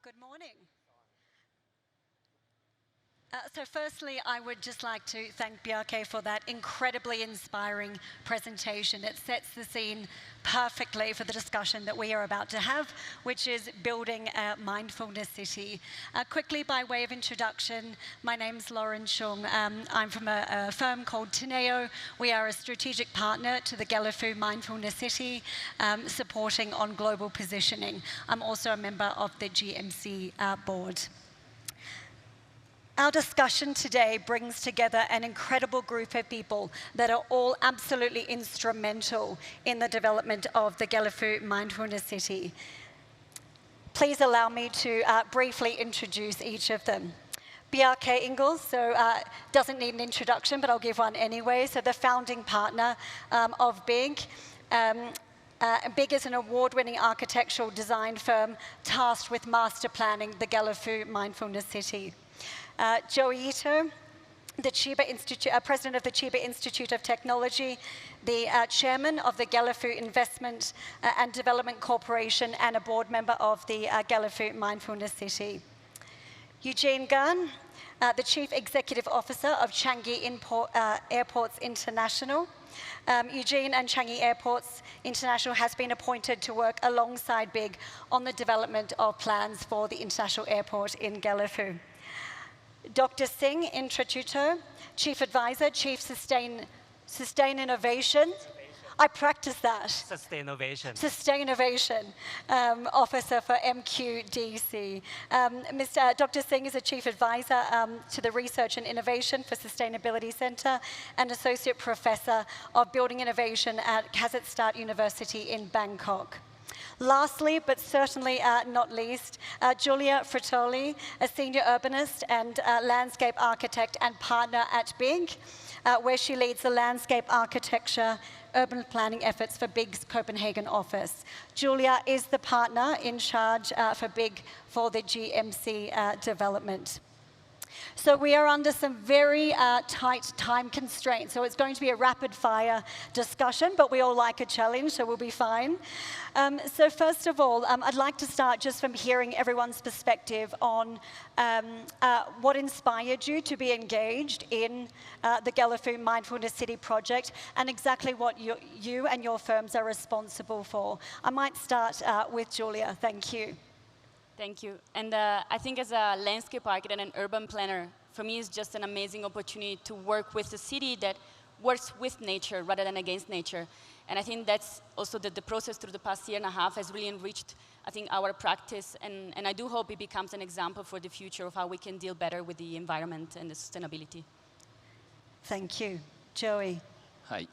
Good morning. So firstly, I would just like to thank Bjarke for that incredibly inspiring presentation. It sets the scene perfectly for the discussion that we are about to have, which is building a mindfulness city. Quickly, by way of introduction, my name's Lauren Chung. I'm from a firm called Teneo. We are a strategic partner to the Gelephu Mindfulness City, supporting on global positioning. I'm also a member of the GMC board. Our discussion today brings together an incredible group of people that are all absolutely instrumental in the development of the Gelephu Mindfulness City. Please allow me to briefly introduce each of them. Bjarke Ingels, doesn't need an introduction, but I'll give one anyway. So the founding partner of BIG. BIG is an award-winning architectural design firm tasked with master planning the Gelephu Mindfulness City. Joi Ito, the president of the Chiba Institute of Technology, the chairman of the Gelephu Investment and Development Corporation, and a board member of the Gelephu Mindfulness City. Eugene Gan, the chief executive officer of Changi Airports International. Eugene and Changi Airports International has been appointed to work alongside BIG on the development of plans for the international airport in Gelephu. Dr. Singh Intrachooto, Chief Advisor, Chief Sustainnovation. I practiced that. Sustainnovation Officer for MQDC. Dr. Singh is a Chief Advisor to the Research and Innovation for Sustainability Center and Associate Professor of Building Innovation at Kazakhstan University in Bangkok. Lastly, but certainly not least, Guilin Frittoli, a senior urbanist and landscape architect and partner at BIG, where she leads the landscape architecture urban planning efforts for BIG's Copenhagen office. Julia is the partner in charge for BIG for the GMC development. So we are under some very tight time constraints. So it's going to be a rapid fire discussion, but we all like a challenge, so we'll be fine. So first of all, I'd like to start just from hearing everyone's perspective on what inspired you to be engaged in the Gelephu Mindfulness City project and exactly what you and your firms are responsible for. I might start with Julia. Thank you. Thank you. And I think as a landscape architect and an urban planner, for me it's just an amazing opportunity to work with a city that works with nature rather than against nature. And I think that's also the process through the past year and a half has really enriched, I think, our practice. And I do hope it becomes an example for the future of how we can deal better with the environment and the sustainability. Thank you. Joey. Hi.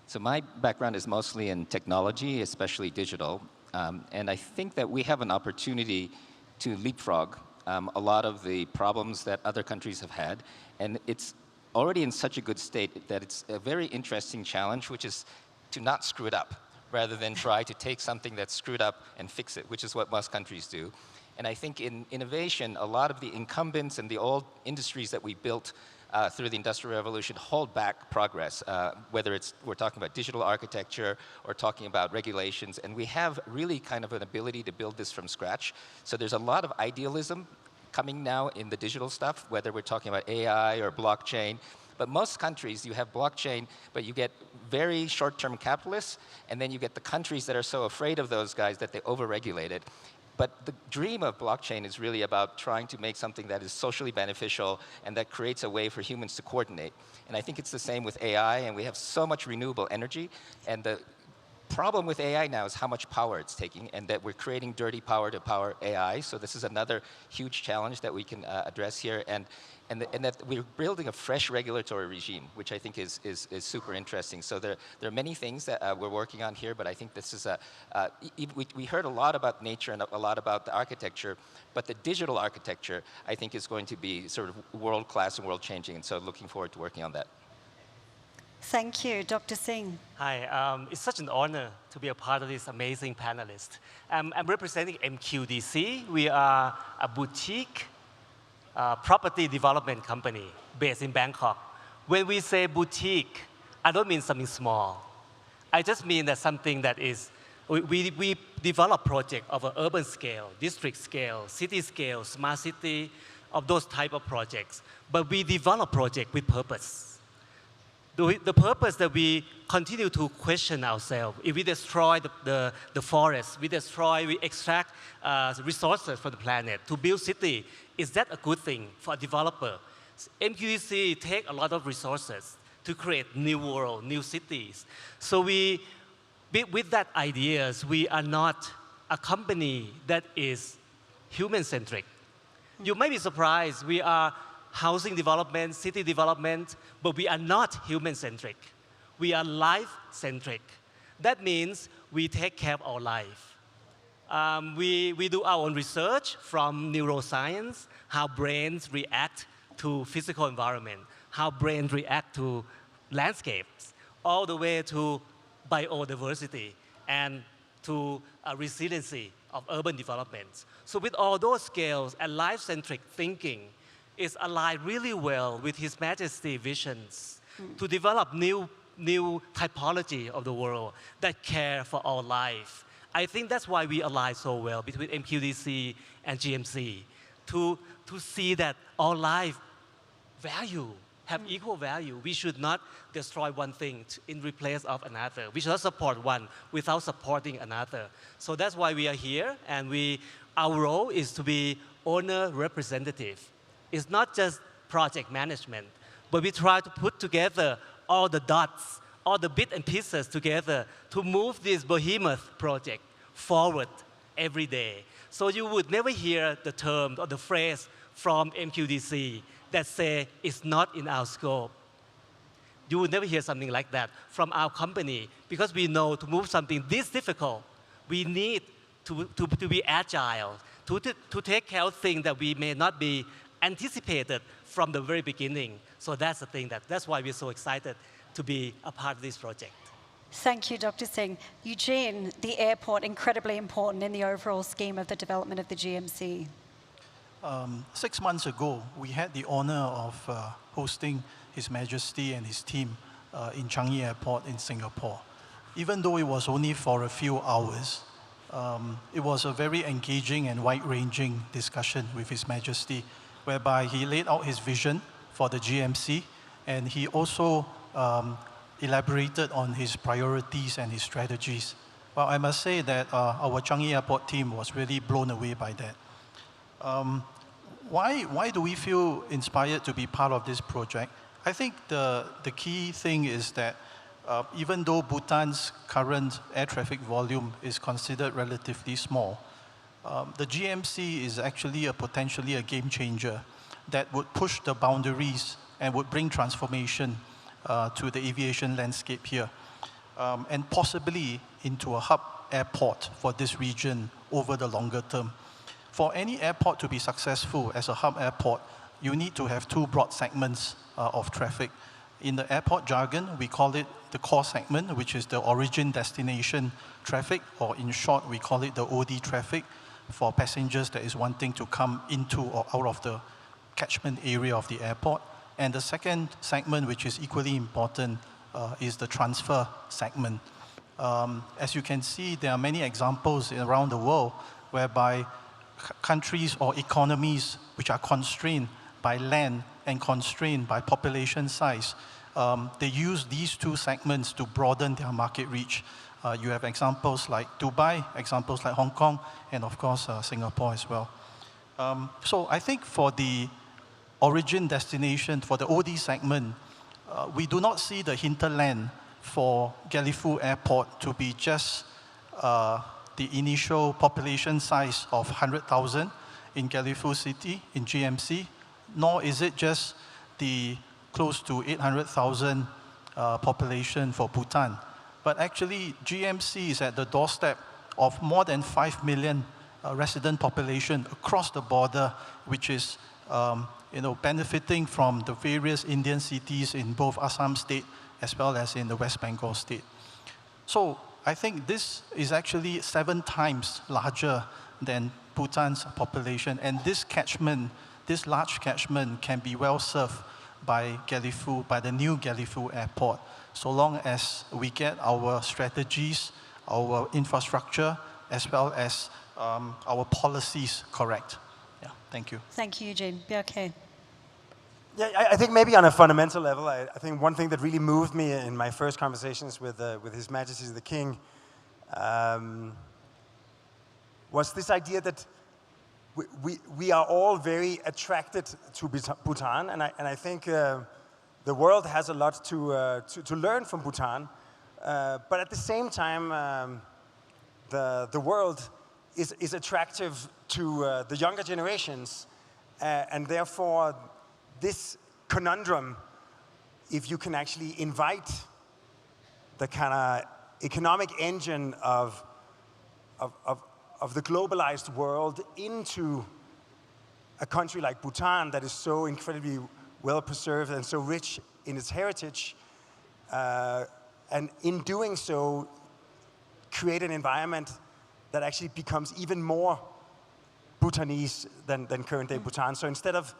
So my background is mostly in technology, especially digital. And I think that we have an opportunity to leapfrog a lot of the problems that other countries have had. And it's already in such a good state that it's a very interesting challenge, which is to not screw it up, rather than try to take something that's screwed up and fix it, which is what most countries do. And I think in innovation, a lot of the incumbents and the old industries that we built through the Industrial Revolution hold back progress, whether we're talking about digital architecture or talking about regulations. And we have really kind of an ability to build this from scratch. So there's a lot of idealism coming now in the digital stuff, whether we're talking about AI or blockchain. But most countries, you have blockchain, but you get very short-term capitalists, and then you get the countries that are so afraid of those guys that they over-regulate it. But the dream of blockchain is really about trying to make something that is socially beneficial and that creates a way for humans to coordinate. And I think it's the same with AI, and we have so much renewable energy. And the problem with AI now is how much power it's taking, and that we're creating dirty power to power AI. So this is another huge challenge that we can address here. And that we're building a fresh regulatory regime, which I think is super interesting. So there are many things that we're working on here, but I think this is we heard a lot about nature and a lot about the architecture, but the digital architecture, I think, is going to be sort of world-class and world-changing, and so looking forward to working on that. Thank you. Dr. Singh. Hi. It's such an honor to be a part of this amazing panelist. I'm representing MQDC. We are a boutique property development company based in Bangkok. When we say boutique, I don't mean something small. I just mean that something that is We develop projects of an urban scale, district scale, city scale, smart city, of those type of projects. But we develop projects with purpose. The purpose that we continue to question ourselves. If we destroy the forest, we extract resources from the planet to build city, is that a good thing for a developer? MQDC take a lot of resources to create new world, new cities. So with that ideas, we are not a company that is human-centric. You may be surprised, we are housing development, city development, but we are not human-centric. We are life-centric. That means we take care of our life. We do our own research from neuroscience, how brains react to physical environment, how brains react to landscapes, all the way to biodiversity and to resiliency of urban development. So with all those scales and life-centric thinking, is aligned really well with His Majesty visions to develop new typology of the world that care for our life. I think that's why we align so well between MQDC and GMC, to see that all life value have equal value. We should not destroy one thing in replace of another. We should not support one without supporting another. So that's why we are here, and our role is to be owner representative. It's not just project management, but we try to put together all the dots, all the bits and pieces together to move this behemoth project forward every day. So you would never hear the term or the phrase from MQDC that say it's not in our scope. You would never hear something like that from our company, because we know to move something this difficult, we need to be agile, to take care of things that we may not be anticipated from the very beginning. So that's the thing, that's why we're so excited to be a part of this project. Thank you, Dr. Singh. Eugene, the airport, incredibly important in the overall scheme of the development of the GMC. 6 months ago, we had the honor of hosting His Majesty and his team in Changi Airport in Singapore. Even though it was only for a few hours, it was a very engaging and wide-ranging discussion with His Majesty, whereby he laid out his vision for the GMC, and he also elaborated on his priorities and his strategies. Well, I must say that our Changi Airport team was really blown away by that. Why do we feel inspired to be part of this project? I think the key thing is that even though Bhutan's current air traffic volume is considered relatively small, the GMC is actually potentially a game changer that would push the boundaries and would bring transformation to the aviation landscape here, and possibly into a hub airport for this region over the longer term. For any airport to be successful as a hub airport, you need to have two broad segments of traffic. In the airport jargon, we call it the core segment, which is the origin-destination traffic, or in short, we call it the OD traffic, for passengers that is wanting to come into or out of the catchment area of the airport. And the second segment, which is equally important, is the transfer segment. As you can see, there are many examples around the world whereby countries or economies which are constrained by land and constrained by population size, they use these two segments to broaden their market reach. You have examples like Dubai, examples like Hong Kong, and of course Singapore as well. So I think for the origin destination, for the OD segment, we do not see the hinterland for Gelephu Airport to be just the initial population size of 100,000 in Gelephu City, in GMC, nor is it just the close to 800,000 population for Bhutan. But actually, GMC is at the doorstep of more than 5 million resident population across the border, which is benefiting from the various Indian cities in both Assam state as well as in the West Bengal state. So I think this is actually 7 times larger than Bhutan's population, and this catchment, this large catchment, can be well served by Gelephu, by the new Gelephu Airport, so long as we get our strategies, our infrastructure, as well as our policies correct. Yeah, thank you. Thank you, Eugene. Bjarke. Yeah, I think maybe on a fundamental level, I think one thing that really moved me in my first conversations with His Majesty the King was this idea that we are all very attracted to Bhutan, and I think the world has a lot to learn from Bhutan, but at the same time, the world is attractive to the younger generations, and therefore this conundrum, if you can actually invite the kind of economic engine of the globalized world into a country like Bhutan that is so incredibly well preserved and so rich in its heritage, and in doing so, create an environment that actually becomes even more Bhutanese than current day Bhutan. So instead of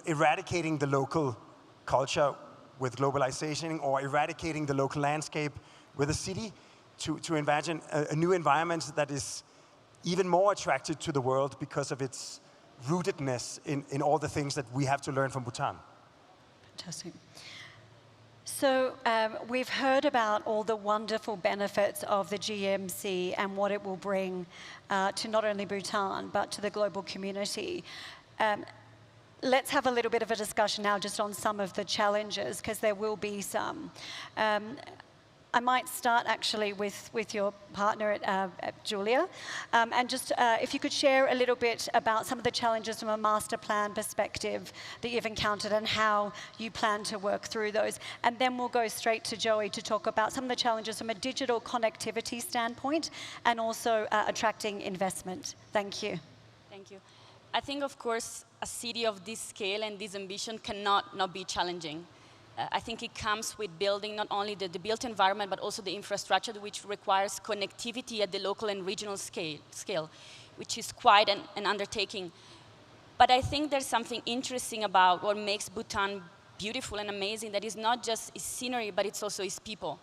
eradicating the local culture with globalization or eradicating the local landscape with a city, to imagine a new environment that is even more attractive to the world because of its rootedness in all the things that we have to learn from Bhutan. Fantastic. So we've heard about all the wonderful benefits of the GMC and what it will bring to not only Bhutan, but to the global community. Let's have a little bit of a discussion now just on some of the challenges, because there will be some. I might start actually with your partner at Julia, and just if you could share a little bit about some of the challenges from a master plan perspective that you've encountered and how you plan to work through those. And then we'll go straight to Joi to talk about some of the challenges from a digital connectivity standpoint and also attracting investment. Thank you. Thank you. I think, of course, a city of this scale and this ambition cannot not be challenging. I think it comes with building not only the built environment, but also the infrastructure, which requires connectivity at the local and regional scale, which is quite an undertaking. But I think there's something interesting about what makes Bhutan beautiful and amazing, that is not just its scenery, but it's also its people.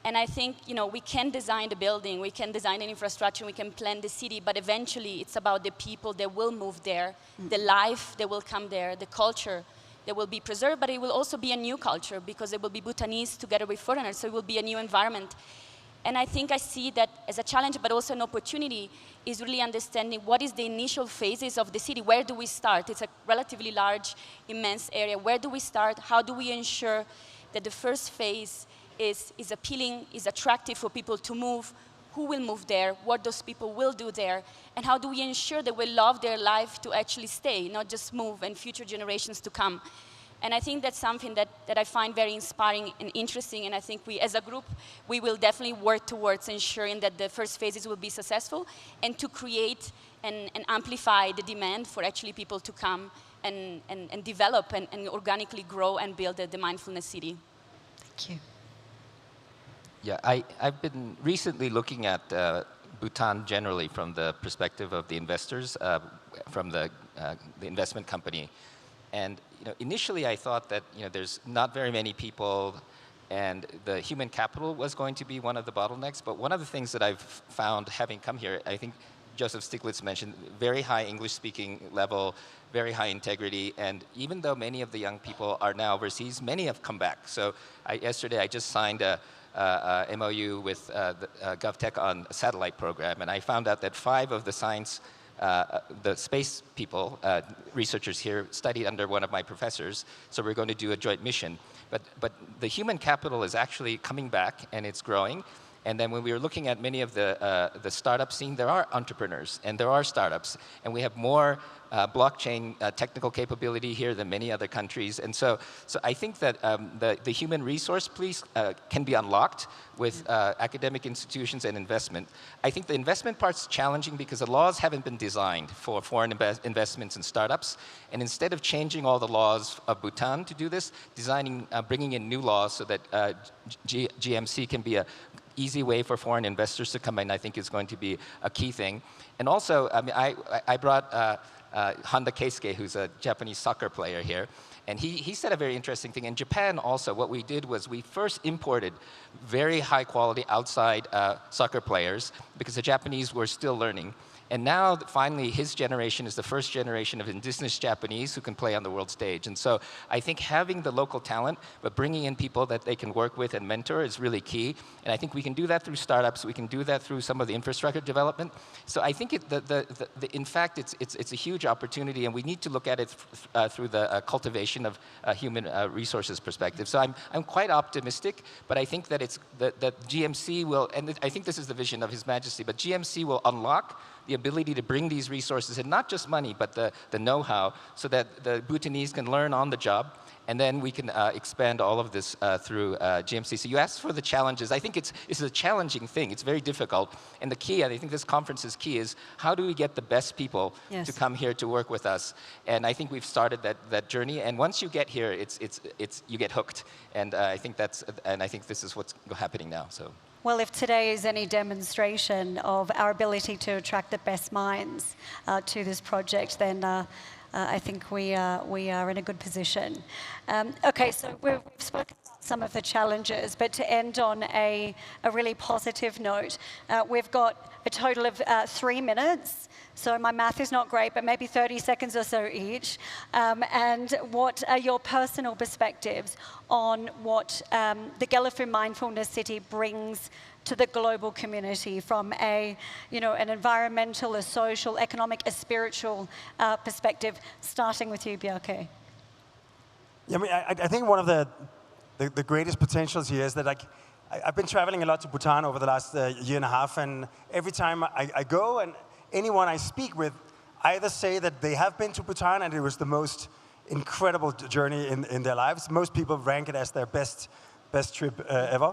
And I think, we can design the building, we can design an infrastructure, we can plan the city, but eventually it's about the people that will move there, the life that will come there, the culture that will be preserved, but it will also be a new culture because it will be Bhutanese together with foreigners, so it will be a new environment. And I think I see that as a challenge, but also an opportunity, is really understanding what is the initial phases of the city. Where do we start? It's a relatively large, immense area. Where do we start? How do we ensure that the first phase is appealing, is attractive for people to move? Who will move there? What those people will do there? And how do we ensure that we love their life to actually stay, not just move, and future generations to come? And I think that's something that I find very inspiring and interesting, and I think we, as a group, we will definitely work towards ensuring that the first phases will be successful and to create and amplify the demand for actually people to come and develop and organically grow and build the mindfulness city. Thank you. Yeah, I've been recently looking at Bhutan generally from the perspective of the investors, from the investment company. And initially I thought that there's not very many people and the human capital was going to be one of the bottlenecks. But one of the things that I've found having come here, I think Joseph Stiglitz mentioned, very high English speaking level, very high integrity. And even though many of the young people are now overseas, many have come back. So yesterday I just signed a MOU with GovTech on a satellite program, and I found out that 5 of the the space people, researchers here, studied under one of my professors, so we're going to do a joint mission. But the human capital is actually coming back, and it's growing. And then when we were looking at many of the startup scene, there are entrepreneurs, and there are startups, and we have more blockchain technical capability here than many other countries. And so I think that the human resource piece can be unlocked with academic institutions and investment. I think the investment part's challenging because the laws haven't been designed for foreign investments and startups. And instead of changing all the laws of Bhutan to do this, bringing in new laws so that GMC can be easy way for foreign investors to come in, I think is going to be a key thing. And also, I mean, I brought Honda Keisuke, who's a Japanese soccer player here. And he said a very interesting thing. In Japan also, what we did was we first imported very high quality outside soccer players because the Japanese were still learning. And now, finally, his generation is the first generation of indigenous Japanese who can play on the world stage. And so I think having the local talent, but bringing in people that they can work with and mentor is really key. And I think we can do that through startups. We can do that through some of the infrastructure development. So I think in fact, it's a huge opportunity, and we need to look at it through the cultivation of human resources perspective. So I'm quite optimistic, but I think that that GMC will, and I think this is the vision of His Majesty, but GMC will unlock the ability to bring these resources, and not just money, but the know-how, so that the Bhutanese can learn on the job, and then we can expand all of this through GMC. So you asked for the challenges. I think it's a challenging thing. It's very difficult. And the key, and I think this conference is key, is how do we get the best people to come here to work with us? And I think we've started that journey. And once you get here, you get hooked. And I think this is what's happening now. So. Well, if today is any demonstration of our ability to attract the best minds to this project, then I think we are in a good position. Okay, so we've spoken about some of the challenges, but to end on a really positive note, we've got a total of 3 minutes. So my math is not great, but maybe 30 seconds or so each. And what are your personal perspectives on what the Gelephu Mindfulness City brings to the global community from an environmental, a social, economic, a spiritual perspective, starting with you, Bjarke? Yeah, I mean, I think one of the greatest potentials here is that I've been traveling a lot to Bhutan over the last year and a half, and every time I go, and anyone I speak with either say that they have been to Bhutan and it was the most incredible journey in their lives. Most people rank it as their best trip ever.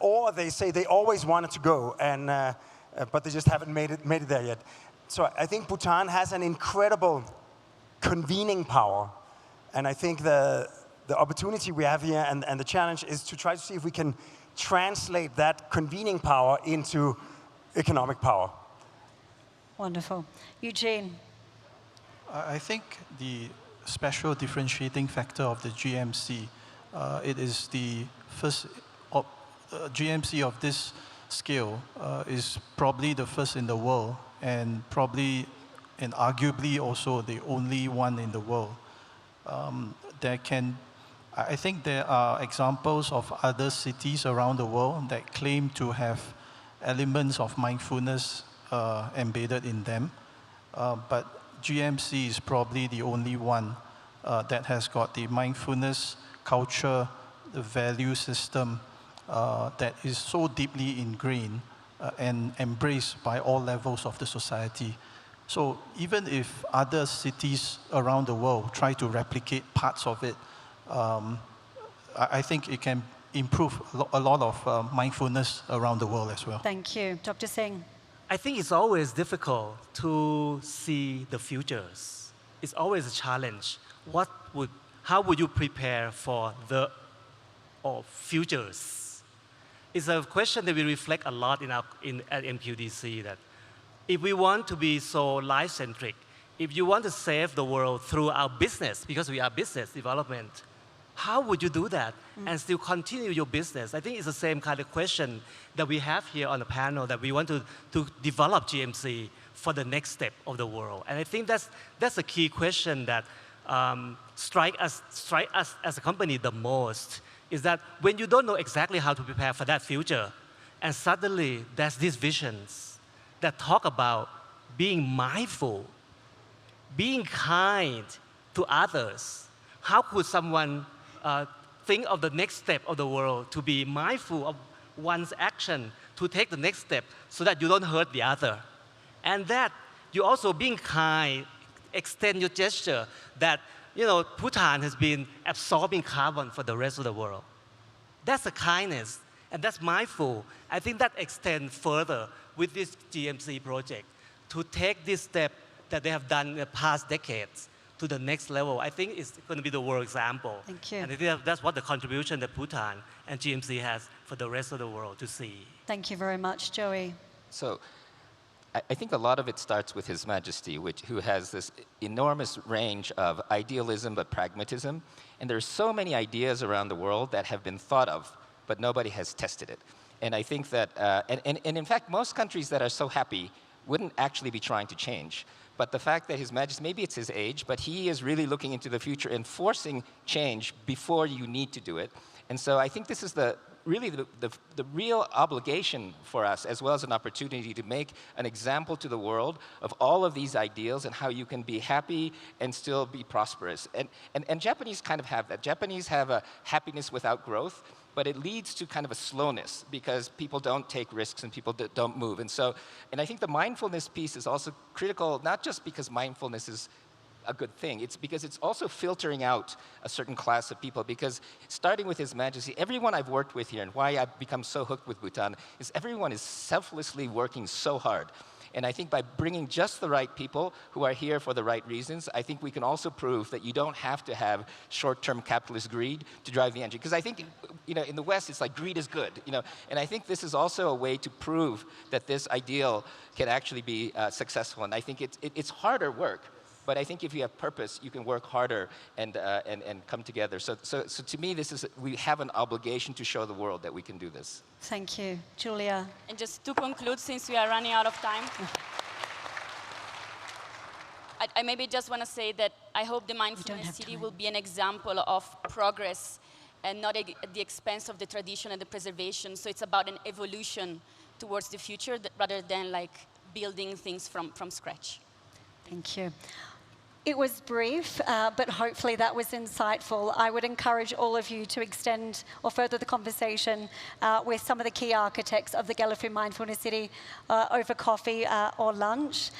Or they say they always wanted to go, but they just haven't made it there yet. So I think Bhutan has an incredible convening power. And I think the opportunity we have here and the challenge is to try to see if we can translate that convening power into economic power. Wonderful. Eugene? I think the special differentiating factor of the GMC, it is the first GMC of this scale is probably the first in the world, and probably and arguably also the only one in the world. I think there are examples of other cities around the world that claim to have elements of mindfulness embedded in them, but GMC is probably the only one that has got the mindfulness culture, the value system that is so deeply ingrained and embraced by all levels of the society. So even if other cities around the world try to replicate parts of it, I think it can improve a lot of mindfulness around the world as well. Thank you. Dr. Singh? I think it's always difficult to see the futures. It's always a challenge. How would you prepare for the futures? It's a question that we reflect a lot at MQDC, that if we want to be so life-centric, if you want to save the world through our business, because we are business development, how would you do that and still continue your business? I think it's the same kind of question that we have here on the panel, that we want to develop GMC for the next step of the world. And I think that's a key question that strike us as a company the most, is that when you don't know exactly how to prepare for that future, and suddenly there's these visions that talk about being mindful, being kind to others. How could someone think of the next step of the world to be mindful of one's action, to take the next step so that you don't hurt the other? And that you also being kind, extend your gesture that, Bhutan has been absorbing carbon for the rest of the world. That's a kindness, and that's mindful. I think that extends further with this GMC project to take this step that they have done in the past decades to the next level, I think it's going to be the world example. Thank you. And I think that's what the contribution that Bhutan and GMC has for the rest of the world to see. Thank you very much, Joey. So I think a lot of it starts with His Majesty, who has this enormous range of idealism but pragmatism. And there's so many ideas around the world that have been thought of, but nobody has tested it. And I think that, and in fact, most countries that are so happy wouldn't actually be trying to change. But the fact that His Majesty, maybe it's his age, but he is really looking into the future and forcing change before you need to do it. And so I think this is really the real obligation for us, as well as an opportunity to make an example to the world of all of these ideals and how you can be happy and still be prosperous. And Japanese kind of have that. Japanese have a happiness without growth, but it leads to kind of a slowness because people don't take risks and people don't move. And I think the mindfulness piece is also critical, not just because mindfulness is a good thing. It's because it's also filtering out a certain class of people, because starting with His Majesty, everyone I've worked with here and why I've become so hooked with Bhutan is everyone is selflessly working so hard. And I think by bringing just the right people who are here for the right reasons, I think we can also prove that you don't have to have short-term capitalist greed to drive the engine. Because I think, in the West, it's like greed is good, And I think this is also a way to prove that this ideal can actually be successful. And I think it's harder work. But I think if you have purpose, you can work harder and come together. So to me, we have an obligation to show the world that we can do this. Thank you. Julia. And just to conclude, since we are running out of time, I maybe just want to say that I hope the Mindfulness City will be an example of progress and not at the expense of the tradition and the preservation. So it's about an evolution towards the future rather than like building things from scratch. Thank you. It was brief, but hopefully that was insightful. I would encourage all of you to extend or further the conversation with some of the key architects of the Gelephu Mindfulness City over coffee or lunch.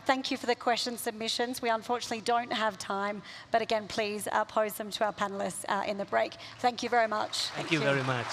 Thank you for the question submissions. We unfortunately don't have time, but again, please pose them to our panelists in the break. Thank you very much. Thank you very much.